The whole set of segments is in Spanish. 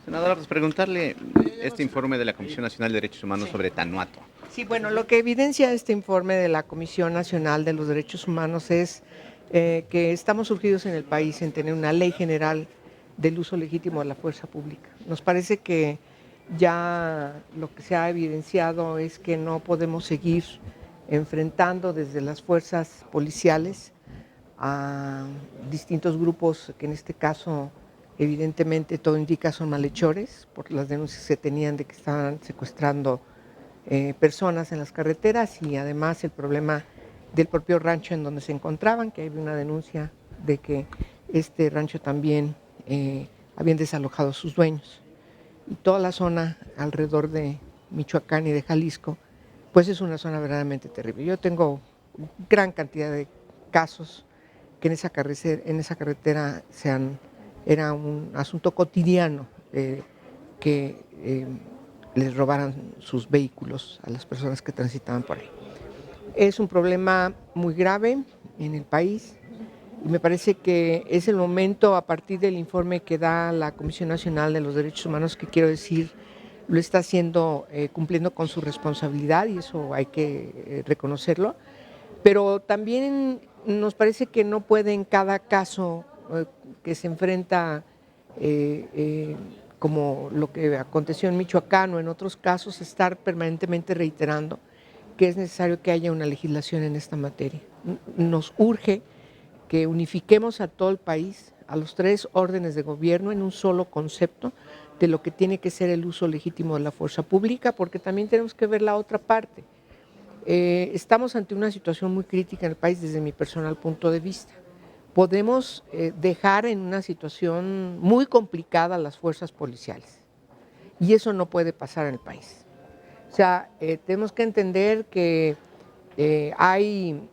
Senadora, pues preguntarle este informe de la Comisión Nacional de Derechos Humanos sobre Vanuatu. Sí, bueno, lo que evidencia este informe de la Comisión Nacional de los Derechos Humanos es que estamos surgidos en el país en tener una ley general del uso legítimo de la fuerza pública. Nos parece que ya lo que se ha evidenciado es que no podemos seguir enfrentando desde las fuerzas policiales a distintos grupos que en este caso evidentemente todo indica son malhechores por las denuncias que se tenían de que estaban secuestrando personas en las carreteras y además el problema del propio rancho en donde se encontraban, que hay una denuncia de que este rancho también habían desalojado a sus dueños. Y toda la zona alrededor de Michoacán y de Jalisco, pues es una zona verdaderamente terrible. Yo tengo gran cantidad de casos que en esa carretera era un asunto cotidiano que les robaran sus vehículos a las personas que transitaban por ahí. Es un problema muy grave en el país y me parece que es el momento, a partir del informe que da la Comisión Nacional de los Derechos Humanos, que quiero decir, lo está haciendo cumpliendo con su responsabilidad y eso hay que reconocerlo, pero también nos parece que no puede en cada caso que se enfrenta como lo que aconteció en Michoacán o en otros casos, estar permanentemente reiterando que es necesario que haya una legislación en esta materia. Nos urge que unifiquemos a todo el país, a los 3 órdenes de gobierno en un solo concepto de lo que tiene que ser el uso legítimo de la fuerza pública, porque también tenemos que ver la otra parte. Estamos ante una situación muy crítica en el país desde mi personal punto de vista. Podemos dejar en una situación muy complicada a las fuerzas policiales y eso no puede pasar en el país. O sea, tenemos que entender que hay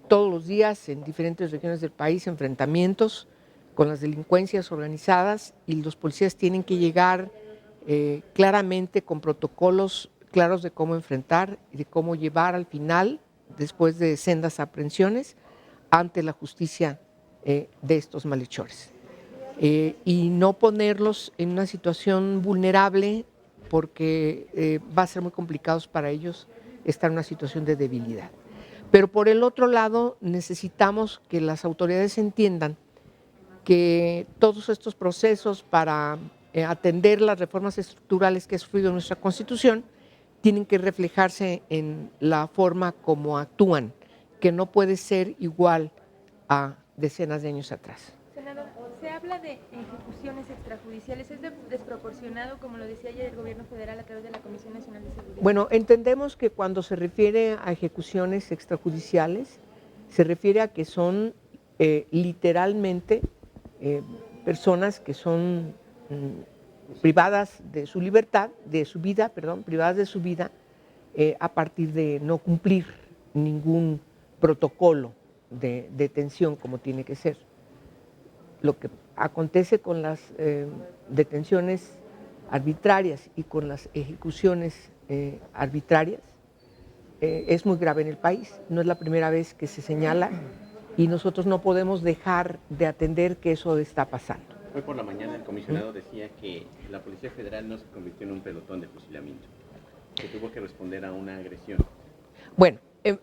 todos los días en diferentes regiones del país enfrentamientos con las delincuencias organizadas y los policías tienen que llegar claramente con protocolos claros de cómo enfrentar y de cómo llevar al final, después de sendas aprehensiones, ante la justicia de estos malhechores. Y no ponerlos en una situación vulnerable porque va a ser muy complicado para ellos estar en una situación de debilidad. Pero por el otro lado, necesitamos que las autoridades entiendan que todos estos procesos para atender las reformas estructurales que ha sufrido nuestra Constitución tienen que reflejarse en la forma como actúan, que no puede ser igual a decenas de años atrás. Senador, se habla de ejecuciones extrajudiciales. ¿Es desproporcionado, como lo decía ayer el gobierno federal a través de la Comisión Nacional de Seguridad? Bueno, entendemos que cuando se refiere a ejecuciones extrajudiciales, se refiere a que son literalmente personas que son privadas de su libertad, privadas de su vida a partir de no cumplir ningún protocolo de detención como tiene que ser. Lo que acontece con las detenciones arbitrarias y con las ejecuciones arbitrarias es muy grave en el país. No es la primera vez que se señala y nosotros no podemos dejar de atender que eso está pasando. Hoy por la mañana el comisionado decía que la Policía Federal no se convirtió en un pelotón de fusilamiento, que tuvo que responder a una agresión. Bueno,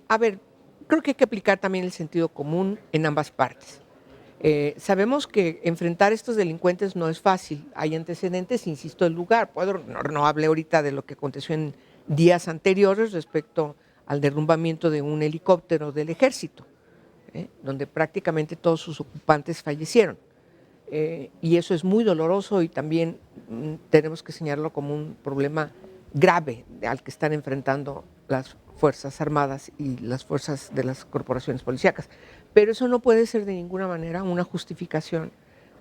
a ver, creo que hay que aplicar también el sentido común en ambas partes. Sabemos que enfrentar a estos delincuentes no es fácil, hay antecedentes, insisto, el lugar. No hablé ahorita de lo que aconteció en días anteriores respecto al derrumbamiento de un helicóptero del ejército, donde prácticamente todos sus ocupantes fallecieron. Y eso es muy doloroso y también tenemos que señalarlo como un problema grave al que están enfrentando las Fuerzas Armadas y las fuerzas de las corporaciones policíacas. Pero eso no puede ser de ninguna manera una justificación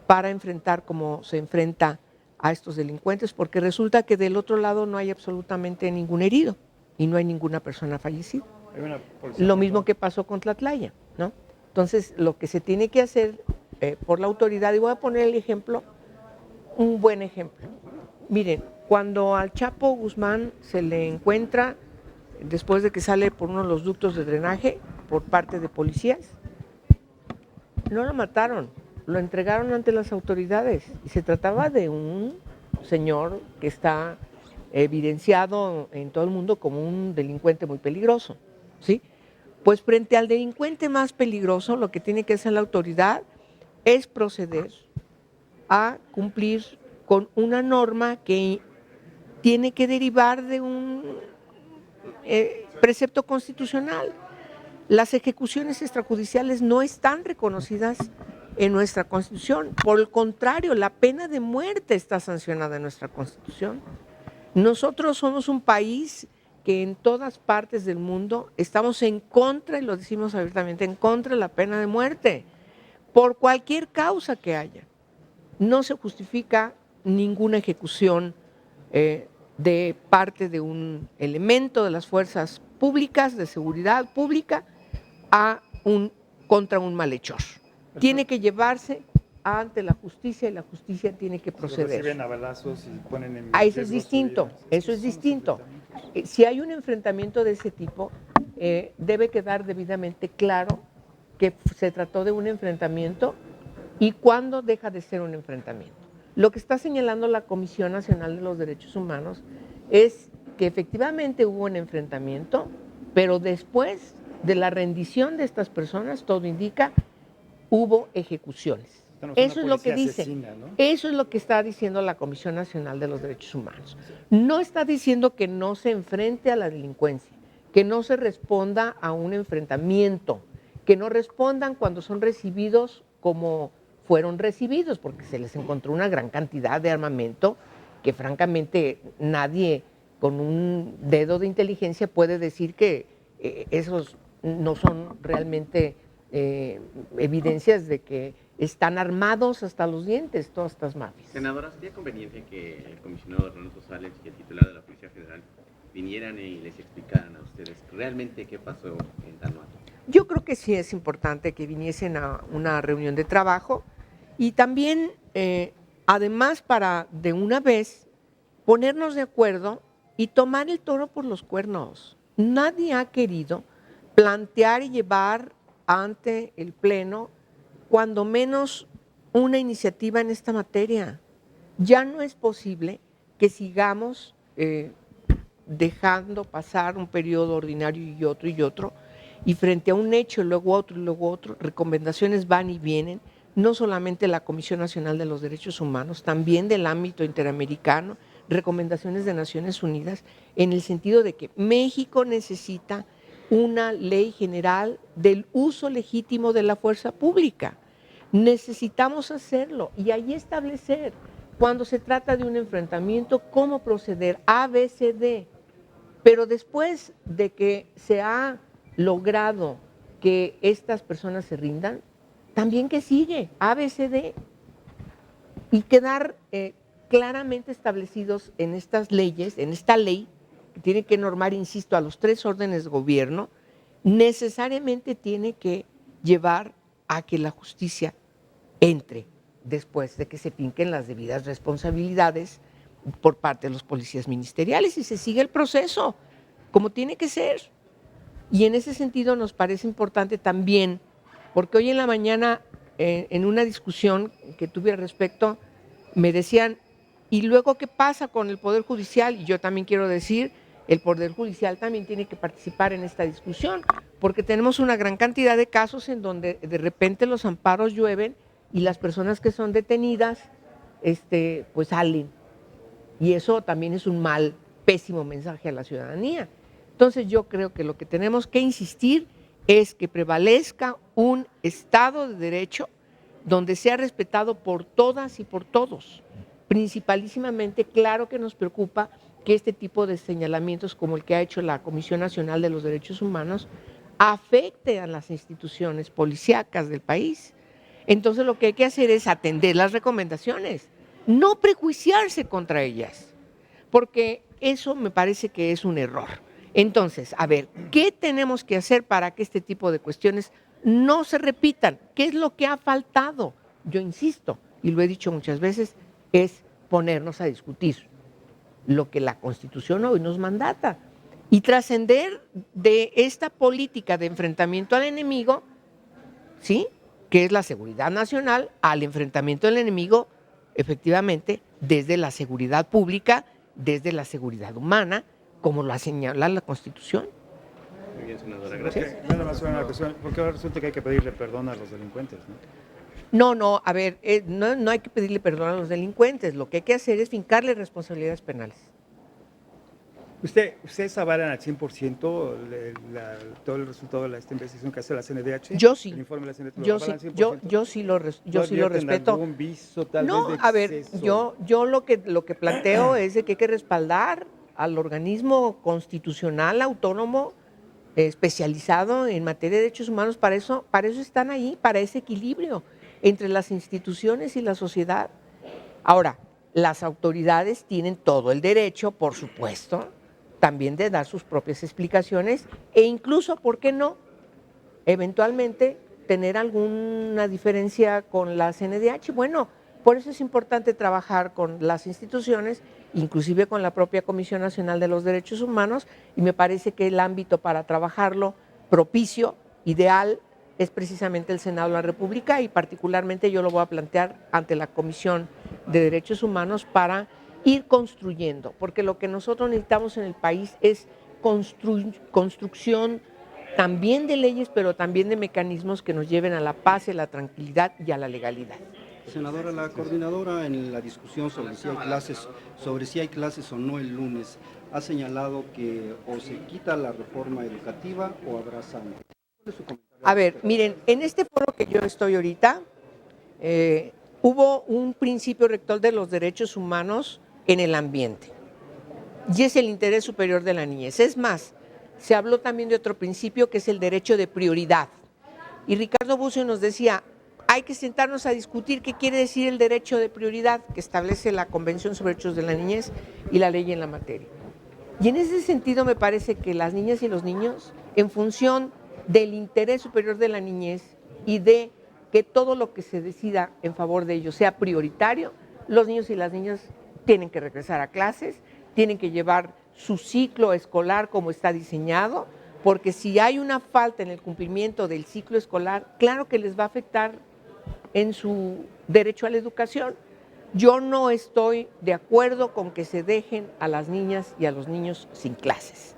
para enfrentar como se enfrenta a estos delincuentes, porque resulta que del otro lado no hay absolutamente ningún herido y no hay ninguna persona fallecida. Lo mismo que pasó con Tlatlaya, ¿no? Entonces, lo que se tiene que hacer por la autoridad, y voy a poner el ejemplo, un buen ejemplo. Miren, cuando al Chapo Guzmán se le encuentra, después de que sale por uno de los ductos de drenaje por parte de policías, no lo mataron, lo entregaron ante las autoridades y se trataba de un señor que está evidenciado en todo el mundo como un delincuente muy peligroso, ¿sí? Pues frente al delincuente más peligroso, lo que tiene que hacer la autoridad es proceder a cumplir con una norma que tiene que derivar de un precepto constitucional. Las ejecuciones extrajudiciales no están reconocidas en nuestra Constitución. Por el contrario, la pena de muerte está sancionada en nuestra Constitución. Nosotros somos un país que en todas partes del mundo estamos en contra, y lo decimos abiertamente, en contra de la pena de muerte, por cualquier causa que haya. No se justifica ninguna ejecución de parte de un elemento de las fuerzas públicas, de seguridad pública, contra un malhechor. Tiene que llevarse ante la justicia y la justicia tiene que proceder. Si reciben a balazos y ponen en eso es distinto, eso es distinto. Si hay un enfrentamiento de ese tipo, debe quedar debidamente claro que se trató de un enfrentamiento y cuándo deja de ser un enfrentamiento. Lo que está señalando la Comisión Nacional de los Derechos Humanos es que efectivamente hubo un enfrentamiento, pero después de la rendición de estas personas, todo indica, hubo ejecuciones. Eso es lo que dice, ¿no? Eso es lo que está diciendo la Comisión Nacional de los Derechos Humanos. No está diciendo que no se enfrente a la delincuencia, que no se responda a un enfrentamiento, que no respondan cuando son recibidos como fueron recibidos, porque se les encontró una gran cantidad de armamento que francamente nadie con un dedo de inteligencia puede decir que esos no son realmente evidencias de que están armados hasta los dientes todas estas mafias. Senadora, ¿sería conveniente que el comisionado Ernesto Sales y el titular de la Policía Federal vinieran y les explicaran a ustedes realmente qué pasó en Tanoato? Yo creo que sí es importante que viniesen a una reunión de trabajo y también, además, para de una vez ponernos de acuerdo y tomar el toro por los cuernos. Nadie ha querido plantear y llevar ante el Pleno cuando menos una iniciativa en esta materia. Ya no es posible que sigamos dejando pasar un periodo ordinario y otro, y frente a un hecho, luego otro, recomendaciones van y vienen, no solamente la Comisión Nacional de los Derechos Humanos, también del ámbito interamericano, recomendaciones de Naciones Unidas, en el sentido de que México necesita una ley general del uso legítimo de la fuerza pública. Necesitamos hacerlo y ahí establecer, cuando se trata de un enfrentamiento, cómo proceder, A, B, C, D. Pero después de que se ha logrado que estas personas se rindan, también que sigue, A, B, C, D. Y quedar claramente establecidos en estas leyes, en esta ley, que tiene que normar, insisto, a los 3 órdenes de gobierno, necesariamente tiene que llevar a que la justicia entre después de que se finquen las debidas responsabilidades por parte de los policías ministeriales y se sigue el proceso como tiene que ser. Y en ese sentido nos parece importante también, porque hoy en la mañana en una discusión que tuve al respecto me decían, ¿y luego qué pasa con el Poder Judicial? Y yo también quiero decir, el Poder Judicial también tiene que participar en esta discusión, porque tenemos una gran cantidad de casos en donde de repente los amparos llueven y las personas que son detenidas pues salen. Y eso también es un mal, pésimo mensaje a la ciudadanía. Entonces yo creo que lo que tenemos que insistir es que prevalezca un Estado de Derecho donde sea respetado por todas y por todos. Principalísimamente, claro que nos preocupa que este tipo de señalamientos como el que ha hecho la Comisión Nacional de los Derechos Humanos afecte a las instituciones policíacas del país. Entonces lo que hay que hacer es atender las recomendaciones, no prejuiciarse contra ellas, porque eso me parece que es un error. Entonces, a ver, ¿qué tenemos que hacer para que este tipo de cuestiones no se repitan? ¿Qué es lo que ha faltado? Yo insisto, y lo he dicho muchas veces, es ponernos a discutir lo que la Constitución hoy nos mandata y trascender de esta política de enfrentamiento al enemigo, ¿sí?, que es la seguridad nacional, al enfrentamiento del enemigo efectivamente, desde la seguridad pública, desde la seguridad humana, como lo señala la Constitución. Muy bien, senadora, Sí. gracias. Nada más una cuestión, porque ahora resulta que hay que pedirle perdón a los delincuentes, ¿no? No, a ver, no hay que pedirle perdón a los delincuentes, lo que hay que hacer es fincarle responsabilidades penales. ¿Ustedes avalan al 100% todo el resultado de esta investigación que hace la CNDH? Yo sí. ¿El informe de la CNDH lo Yo avalan sí, 100%? yo sí lo ¿No advierten respeto. algún viso, tal No, vez de a ver, exceso? yo lo que planteo es de que hay que respaldar al organismo constitucional autónomo especializado en materia de derechos humanos. Para eso están ahí, para ese equilibrio entre las instituciones y la sociedad. Ahora, las autoridades tienen todo el derecho, por supuesto, también de dar sus propias explicaciones e incluso, ¿por qué no?, eventualmente tener alguna diferencia con la CNDH. Bueno, por eso es importante trabajar con las instituciones, inclusive con la propia Comisión Nacional de los Derechos Humanos, y me parece que el ámbito para trabajarlo propicio, ideal, es precisamente el Senado de la República, y particularmente yo lo voy a plantear ante la Comisión de Derechos Humanos para ir construyendo, porque lo que nosotros necesitamos en el país es construcción también de leyes, pero también de mecanismos que nos lleven a la paz, a la tranquilidad y a la legalidad. Senadora, la coordinadora en la discusión sobre si hay clases o no el lunes, ha señalado que o se quita la reforma educativa o habrá sangre. ¿Cuál es su comentario? A ver, miren, en este foro que yo estoy ahorita, hubo un principio rector de los derechos humanos en el ambiente, y es el interés superior de la niñez. Es más, se habló también de otro principio que es el derecho de prioridad. Y Ricardo Bucio nos decía, hay que sentarnos a discutir qué quiere decir el derecho de prioridad que establece la Convención sobre Derechos de la Niñez y la ley en la materia. Y en ese sentido me parece que las niñas y los niños, en función del interés superior de la niñez y de que todo lo que se decida en favor de ellos sea prioritario, los niños y las niñas tienen que regresar a clases, tienen que llevar su ciclo escolar como está diseñado, porque si hay una falta en el cumplimiento del ciclo escolar, claro que les va a afectar en su derecho a la educación. Yo no estoy de acuerdo con que se dejen a las niñas y a los niños sin clases.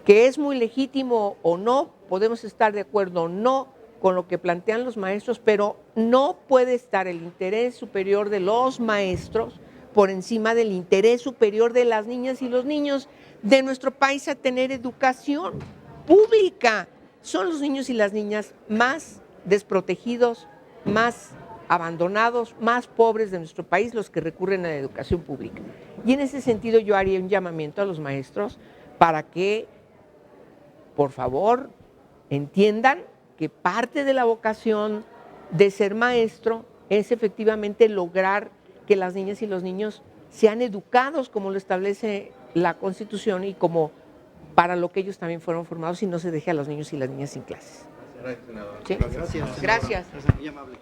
Que es muy legítimo o no, podemos estar de acuerdo o no con lo que plantean los maestros, pero no puede estar el interés superior de los maestros por encima del interés superior de las niñas y los niños de nuestro país a tener educación pública. Son los niños y las niñas más desprotegidos, más abandonados, más pobres de nuestro país los que recurren a la educación pública. Y en ese sentido yo haría un llamamiento a los maestros para que, por favor, entiendan que parte de la vocación de ser maestro es efectivamente lograr que las niñas y los niños sean educados como lo establece la Constitución y como para lo que ellos también fueron formados, y no se deje a los niños y las niñas sin clases. Gracias, senadora. ¿Sí? Gracias. Gracias. Muy amable.